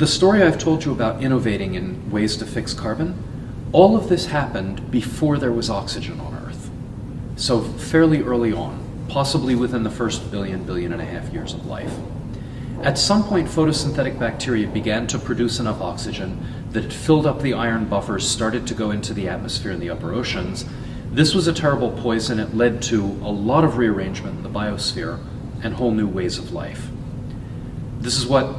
the story I've told you about innovating in ways to fix carbon, all of this happened before there was oxygen on Earth. So fairly early on, possibly within the first billion and a half years of life. At some point, photosynthetic bacteria began to produce enough oxygen that it filled up the iron buffers, started to go into the atmosphere in the upper oceans. This was a terrible poison. It led to a lot of rearrangement in the biosphere and whole new ways of life. This is what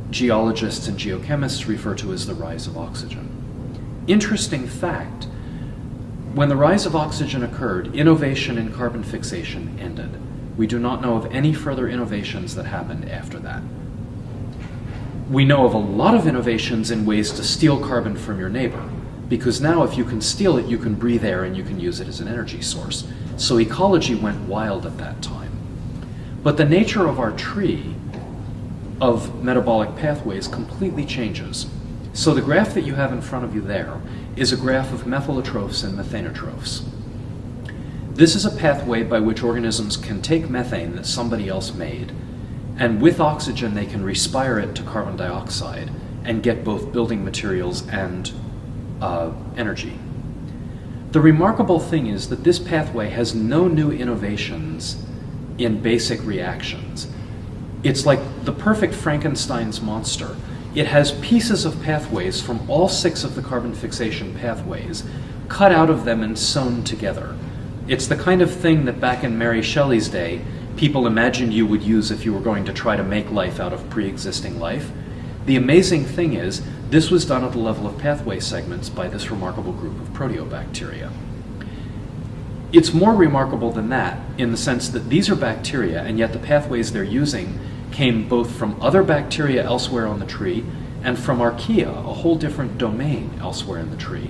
geologists and geochemists refer to as the rise of oxygen. Interesting fact, when the rise of oxygen occurred, innovation in carbon fixation ended. We do not know of any further innovations that happened after that. We know of a lot of innovations in ways to steal carbon from your neighbor, because now if you can steal it, you can breathe air and you can use it as an energy source. So ecology went wild at that time. But the nature of our tree of metabolic pathways completely changes. So the graph that you have in front of you there is a graph of methylotrophs and methanotrophs. This is a pathway by which organisms can take methane that somebody else made, and with oxygen they can respire it to carbon dioxide and get both building materials and energy. The remarkable thing is that this pathway has no new innovations in basic reactions. It's like the perfect Frankenstein's monster. It has pieces of pathways from all 6 of the carbon fixation pathways cut out of them and sewn together. It's the kind of thing that back in Mary Shelley's day, people imagined you would use if you were going to try to make life out of pre-existing life. The amazing thing is, this was done at the level of pathway segments by this remarkable group of proteobacteria. It's more remarkable than that in the sense that these are bacteria, and yet the pathways they're using came both from other bacteria elsewhere on the tree and from archaea, a whole different domain elsewhere in the tree.